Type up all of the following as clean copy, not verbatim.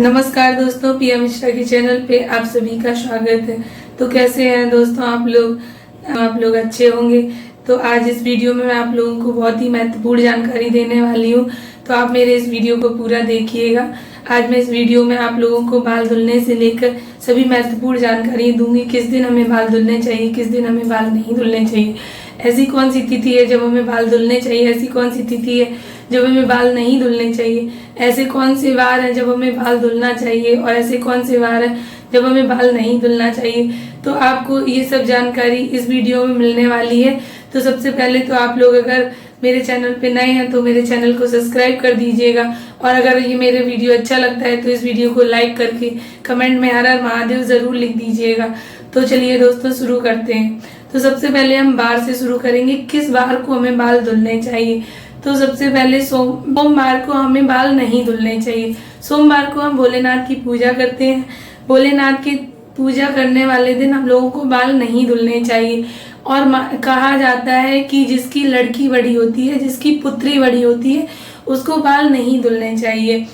नमस्कार दोस्तों, पिया मिश्रा के चैनल पे आप सभी का स्वागत है। तो कैसे हैं दोस्तों आप लोग अच्छे होंगे। तो आज इस वीडियो में मैं आप लोगों को बहुत ही महत्वपूर्ण जानकारी देने वाली हूँ, तो आप मेरे इस वीडियो को पूरा देखिएगा। आज मैं इस वीडियो में आप लोगों को बाल धुलने से लेकर सभी महत्वपूर्ण जानकारी दूंगी। किस दिन हमें बाल धुलने चाहिए, किस दिन हमें बाल नहीं धुलने चाहिए, ऐसी कौन सी तिथि है जब हमें बाल धुलने चाहिए, ऐसी कौन सी तिथि है जब हमें बाल नहीं धुलने चाहिए, ऐसे कौन से वार हैं जब हमें बाल धुलना चाहिए और ऐसे कौन से वार हैं जब हमें बाल नहीं धुलना चाहिए। तो आपको ये सब जानकारी इस वीडियो में मिलने वाली है। तो सबसे पहले तो आप लोग अगर मेरे चैनल पे नए हैं तो मेरे चैनल को सब्सक्राइब कर दीजिएगा, और अगर ये मेरे वीडियो अच्छा लगता है तो इस वीडियो को लाइक करके कमेंट में हर हर महादेव जरूर लिख दीजिएगा। तो चलिए दोस्तों शुरू करते हैं। तो सबसे पहले हम बार से शुरू करेंगे, किस बार को हमें बाल धुलने चाहिए। तो सबसे पहले सोमवार को हमें बाल नहीं धुलने चाहिए। सोमवार को हम भोलेनाथ की पूजा करते हैं। भोलेनाथ की पूजा करने वाले दिन हम लोगों को बाल नहीं धुलने चाहिए। और कहा जाता है कि जिसकी लड़की बड़ी होती है, जिसकी पुत्री बड़ी होती है, उसको बाल नहीं धुलने चाहिए।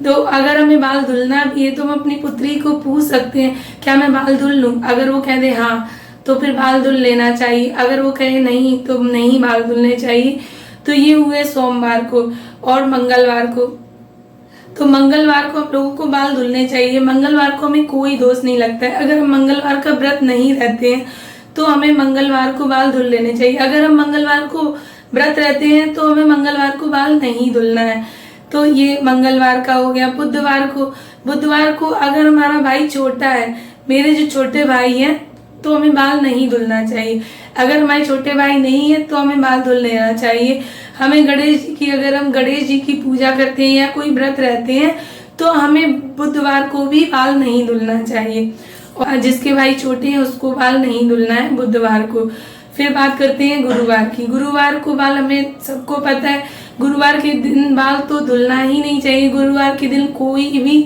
तो अगर हमें बाल धुलना भी है तो हम अपनी पुत्री को पूछ सकते हैं, क्या मैं बाल धुल लूं? अगर वो कह दे हाँ तो फिर बाल धुल लेना चाहिए, अगर वो कहे नहीं तो नहीं बाल धुलने चाहिए। तो ये हुए सोमवार को। और मंगलवार को, तो मंगलवार को हम लोगों को बाल धुलने चाहिए। मंगलवार को हमें कोई दोष नहीं लगता है। अगर हम मंगलवार का व्रत नहीं रहते हैं तो हमें मंगलवार को बाल धुल लेने चाहिए। अगर हम मंगलवार को व्रत रहते हैं तो हमें मंगलवार को बाल नहीं धुलना है। तो ये मंगलवार का हो गया। बुधवार को अगर हमारा भाई छोटा है, मेरे जो छोटे भाई हैं, तो हमें बाल नहीं धुलना चाहिए। अगर हमारे छोटे भाई नहीं है तो हमें बाल धुल लेना चाहिए। हमें गणेश जी की, अगर हम गणेश जी की पूजा करते हैं या कोई व्रत रहते हैं तो हमें बुधवार को भी बाल नहीं धुलना चाहिए। और जिसके भाई छोटे हैं उसको बाल नहीं धुलना है बुधवार को। फिर बात करते हैं गुरुवार की। गुरुवार को बाल, हमें सबको पता है, गुरुवार के दिन बाल तो धुलना ही नहीं चाहिए। गुरुवार के दिन कोई भी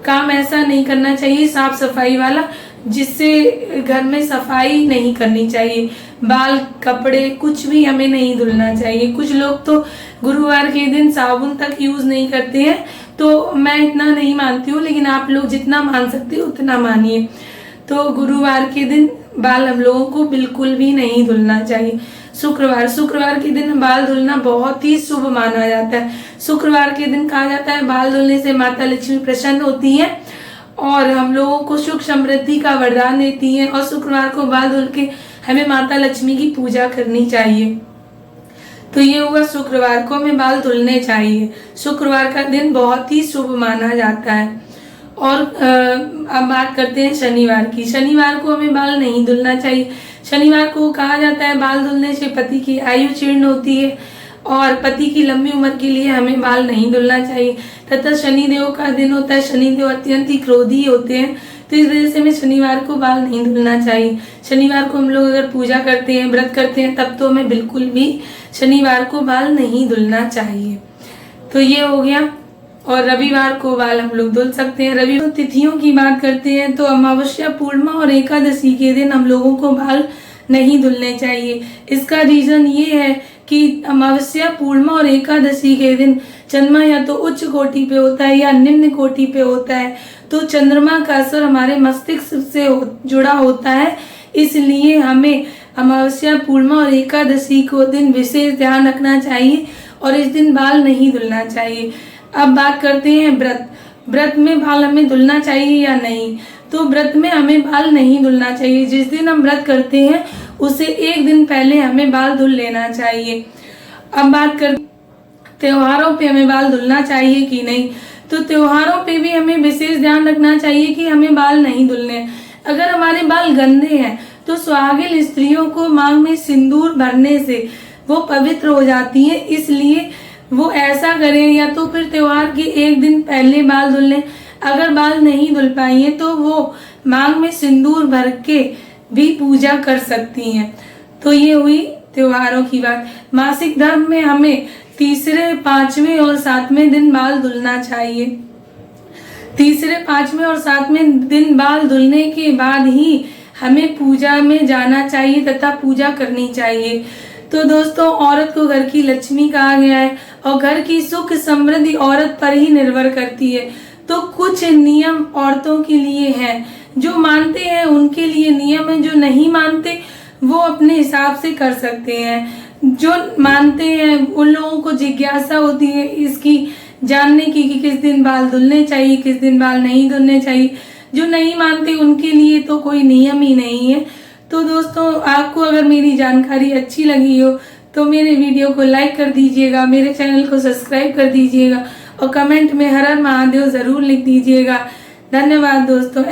काम ऐसा नहीं करना चाहिए साफ सफाई वाला जिससे घर में सफाई नहीं करनी चाहिए। बाल, कपड़े, कुछ भी हमें नहीं धुलना चाहिए। कुछ लोग तो गुरुवार के दिन साबुन तक यूज नहीं करते हैं, तो मैं इतना नहीं मानती हूँ, लेकिन आप लोग जितना मान सकते हो उतना मानिए। तो गुरुवार के दिन बाल हम लोगों को बिल्कुल भी नहीं धुलना चाहिए। शुक्रवार के दिन बाल धुलना बहुत ही शुभ माना जाता है। शुक्रवार के दिन कहा जाता है बाल धुलने से माता लक्ष्मी प्रसन्न होती है और हम लोगों को सुख समृद्धि का वरदान देती है। और शुक्रवार को बाल धुल के हमें माता लक्ष्मी की पूजा करनी चाहिए। तो ये हुआ, शुक्रवार को हमें बाल धुलने चाहिए। शुक्रवार का दिन बहुत ही शुभ माना जाता है। और अब बात करते हैं शनिवार की। शनिवार को हमें बाल नहीं धुलना चाहिए। शनिवार को कहा जाता है बाल धुलने से पति की आयु क्षीण होती है और पति की लंबी उम्र के लिए हमें बाल नहीं धुलना चाहिए। तथा शनिदेव का दिन होता है, शनिदेव अत्यंत ही क्रोधी होते हैं, तो इस वजह से हमें शनिवार को बाल नहीं धुलना चाहिए। शनिवार को हम लोग अगर पूजा करते हैं, व्रत करते हैं, तब तो हमें बिल्कुल भी शनिवार को बाल नहीं धुलना चाहिए। तो ये हो गया। और रविवार को बाल हम लोग धुल सकते हैं। रविवार तिथियों की बात करते हैं तो अमावस्या, पूर्णिमा और एकादशी के दिन हम लोगों को बाल नहीं धुलने चाहिए। इसका रीजन ये है कि अमावस्या, पूर्णिमा और एकादशी के दिन चंद्रमा या तो उच्च कोटि पे होता है या निम्न कोटि पे होता है। तो चंद्रमा का असर हमारे मस्तिष्क से जुड़ा होता है, इसलिए हमें अमावस्या, पूर्णिमा और एकादशी को दिन विशेष ध्यान रखना चाहिए और इस दिन बाल नहीं धुलना चाहिए। अब बात करते हैं व्रत में बाल हमें धुलना चाहिए या नहीं। तो व्रत में हमें बाल नहीं धुलना चाहिए। जिस दिन हम व्रत करते हैं उससे एक दिन पहले हमें बाल धुल लेना चाहिए। अब बात कर त्योहारों पे हमें बाल धुलना चाहिए कि नहीं। तो त्योहारों पे भी हमें विशेष ध्यान रखना चाहिए कि हमें बाल नहीं धुलने। अगर हमारे बाल गंदे हैं तो सुहागिन स्त्रियों को मांग में सिंदूर भरने से वो पवित्र हो जाती है, इसलिए वो ऐसा करें या तो फिर त्योहार के एक दिन पहले बाल धुल लें। अगर बाल नहीं धुल पाई तो वो मांग में सिंदूर भर के भी पूजा कर सकती हैं। तो ये हुई त्योहारों की बात। मासिक धर्म में हमें तीसरे, 5वें और 7वें दिन बाल धुलना चाहिए। तीसरे, 5वें और 7वें दिन बाल धुलने के बाद ही हमें पूजा में जाना चाहिए तथा पूजा करनी चाहिए। तो दोस्तों, औरत को घर की लक्ष्मी कहा गया है और घर की सुख समृद्धि औरत पर ही निर्भर करती है। तो कुछ नियम औरतों के लिए है, जो मानते हैं उनके लिए नियम है, जो नहीं मानते वो अपने हिसाब से कर सकते हैं। जो मानते हैं उन लोगों को जिज्ञासा होती है इसकी जानने की कि किस दिन बाल धुलने चाहिए, किस दिन बाल नहीं धुलने चाहिए। जो नहीं मानते उनके लिए तो कोई नियम ही नहीं है। तो दोस्तों, आपको अगर मेरी जानकारी अच्छी लगी हो तो मेरे वीडियो को लाइक कर दीजिएगा, मेरे चैनल को सब्सक्राइब कर दीजिएगा और कमेंट में हर हर महादेव जरूर लिख दीजिएगा। धन्यवाद दोस्तों।